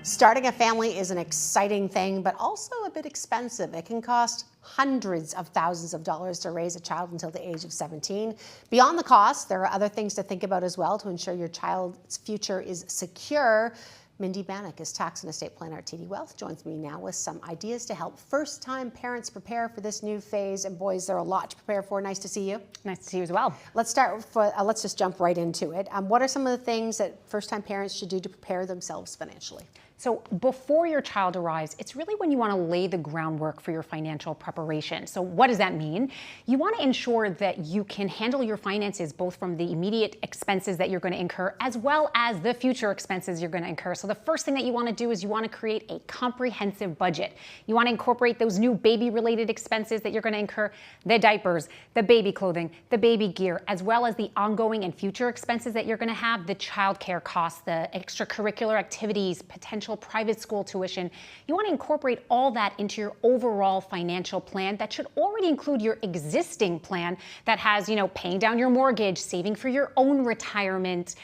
Starting a family is an exciting thing, but also a bit expensive. It can cost hundreds of thousands of dollars to raise a child until the age of 17. Beyond the cost, there are other things to think about as well to ensure your child's future is secure. Mindi Banach is tax and estate planner at TD Wealth, joins me now with some ideas to help first-time parents prepare for this new phase. And boys, there are a lot to prepare for. Nice to see you. Nice to see you as well. Let's start with, let's just jump right into it. What are some of the things that first-time parents should do to prepare themselves financially? So before your child arrives, it's really when you want to lay the groundwork for your financial preparation. So what does that mean? You want to ensure that you can handle your finances both from the immediate expenses that you're going to incur as well as the future expenses you're going to incur. So the first thing that you want to do is you want to create a comprehensive budget. You want to incorporate those new baby-related expenses that you're going to incur, the diapers, the baby clothing, the baby gear, as well as the ongoing and future expenses that you're going to have, the childcare costs, the extracurricular activities, potential private school tuition. You want to incorporate all that into your overall financial plan that should already include your existing plan that has, paying down your mortgage, saving for your own retirement,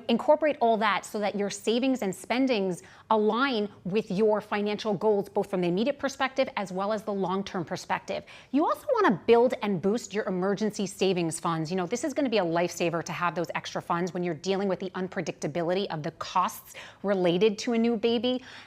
incorporate all that so that your savings and spendings align with your financial goals, both from the immediate perspective as well as the long-term perspective. You also want to build and boost your emergency savings funds. This is going to be a lifesaver to have those extra funds when you're dealing with the unpredictability of the costs related to a new baby.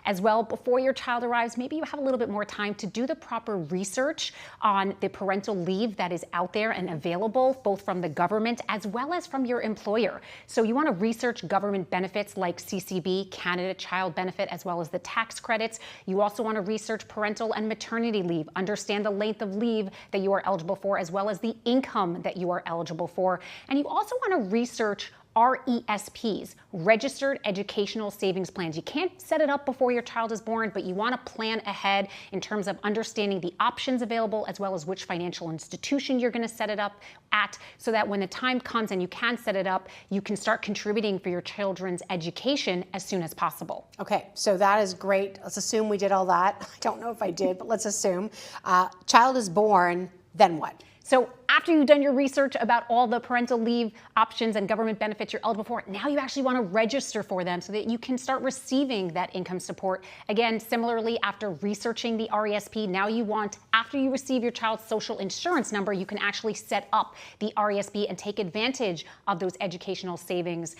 As well, before your child arrives, maybe you have a little bit more time to do the proper research on the parental leave that is out there and available, both from the government as well as from your employer. So you want to research government benefits like CCB, Canada Child Benefit, as well as the tax credits. You also want to research parental and maternity leave, understand the length of leave that you are eligible for, as well as the income that you are eligible for. And you also want to research RESPs, Registered Educational Savings Plans. You can't set it up before your child is born, but you want to plan ahead in terms of understanding the options available as well as which financial institution you're going to set it up at, so that when the time comes and you can set it up, you can start contributing for your children's education as soon as possible. Okay, so that is great. Let's assume we did all that. I don't know if I did, but let's assume. Child is born, then what? So after you've done your research about all the parental leave options and government benefits you're eligible for, now you actually want to register for them so that you can start receiving that income support. Again, similarly, after researching the RESP, now you want, after you receive your child's social insurance number, you can actually set up the RESP and take advantage of those educational savings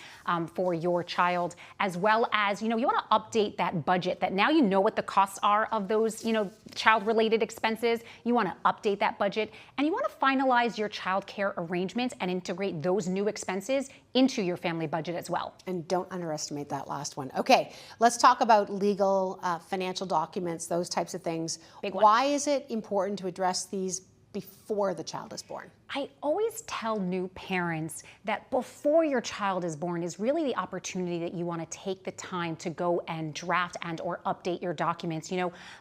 for your child, as well as, you want to update that budget, that now you know what the costs are of those, child-related expenses. You want to update that budget, and you want to finalize your child care arrangements and integrate those new expenses into your family budget as well. And don't underestimate that last one. Okay, let's talk about legal, financial documents, those types of things. Big one. Why is it important to address these before the child is born? I always tell new parents that before your child is born is really the opportunity that you want to take the time to go and draft and or update your documents.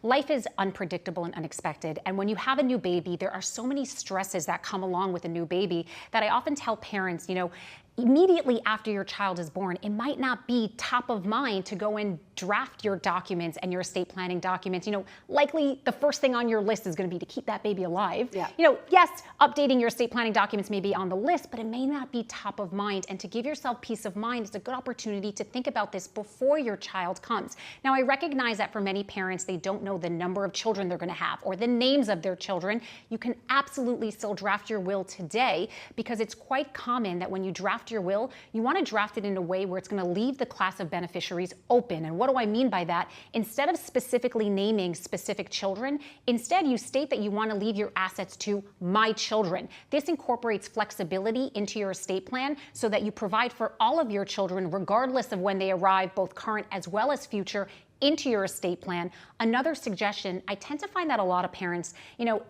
Life is unpredictable and unexpected. And when you have a new baby, there are so many stresses that come along with a new baby that I often tell parents, immediately after your child is born, it might not be top of mind to go and draft your documents and your estate planning documents. Likely the first thing on your list is going to be to keep that baby alive. Yeah. Yes, updating your estate planning documents may be on the list, but it may not be top of mind. And to give yourself peace of mind, it's a good opportunity to think about this before your child comes. Now, I recognize that for many parents, they don't know the number of children they're going to have or the names of their children. You can absolutely still draft your will today, because it's quite common that when you draft your will, you want to draft it in a way where it's going to leave the class of beneficiaries open. And what do I mean by that? Instead of specifically naming specific children, instead you state that you want to leave your assets to my children. This incorporates flexibility into your estate plan so that you provide for all of your children, regardless of when they arrive, both current as well as future, into your estate plan. Another suggestion, I tend to find that a lot of parents,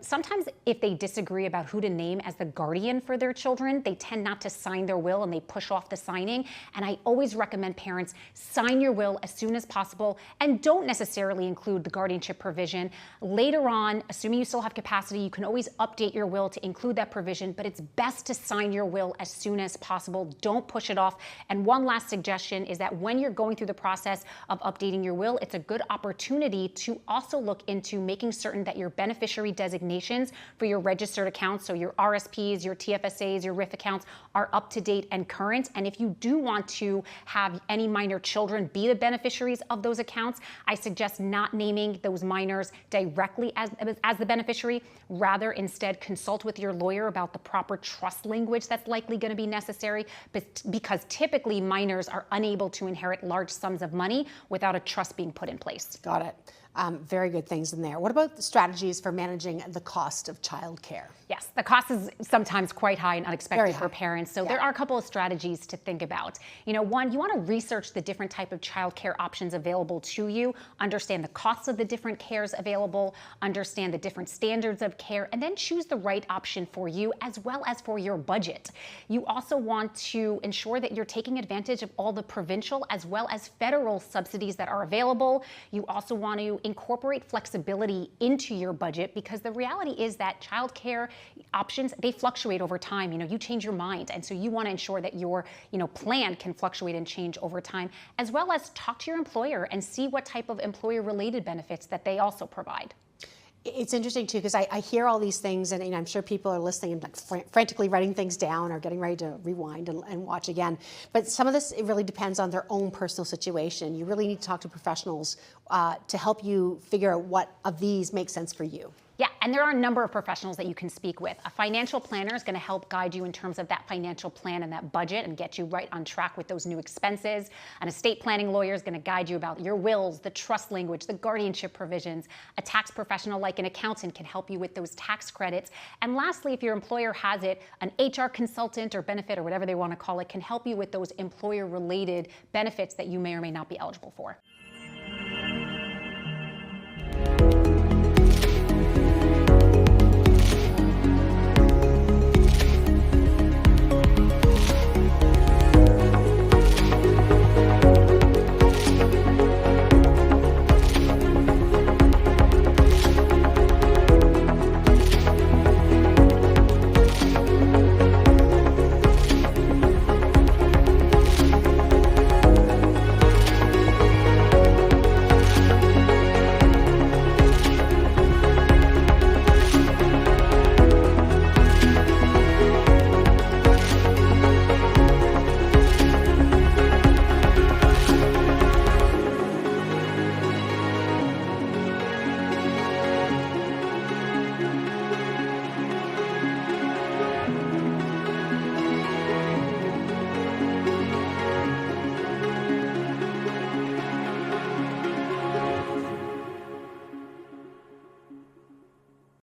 sometimes if they disagree about who to name as the guardian for their children, they tend not to sign their will and they push off the signing. And I always recommend parents sign your will as soon as possible and don't necessarily include the guardianship provision. Later on, assuming you still have capacity, you can always update your will to include that provision, but it's best to sign your will as soon as possible. Don't push it off. And one last suggestion is that when you're going through the process of updating your will, it's a good opportunity to also look into making certain that your beneficiary designations for your registered accounts, so your RSPs, your TFSAs, your RIF accounts, are up to date and current. And if you do want to have any minor children be the beneficiaries of those accounts, I suggest not naming those minors directly as the beneficiary. Rather, instead, consult with your lawyer about the proper trust language that's likely going to be necessary, because typically minors are unable to inherit large sums of money without a trust being put in place. Got it. Very good things in there. What about the strategies for managing the cost of childcare? Yes, the cost is sometimes quite high and unexpected for parents. So there are a couple of strategies to think about. One, you want to research the different type of childcare options available to you, understand the costs of the different cares available, understand the different standards of care, and then choose the right option for you as well as for your budget. You also want to ensure that you're taking advantage of all the provincial as well as federal subsidies that are available. You also want to incorporate flexibility into your budget, because the reality is that childcare options, they fluctuate over time. You change your mind, and so you want to ensure that your plan can fluctuate and change over time, as well as talk to your employer and see what type of employer-related benefits that they also provide. It's interesting too, because I hear all these things, and I'm sure people are listening and like frantically writing things down or getting ready to rewind and watch again. But some of this, it really depends on their own personal situation. You really need to talk to professionals to help you figure out what of these makes sense for you. Yeah, and there are a number of professionals that you can speak with. A financial planner is going to help guide you in terms of that financial plan and that budget and get you right on track with those new expenses. An estate planning lawyer is going to guide you about your wills, the trust language, the guardianship provisions. A tax professional like an accountant can help you with those tax credits. And lastly, if your employer has it, an HR consultant or benefit or whatever they want to call it can help you with those employer-related benefits that you may or may not be eligible for.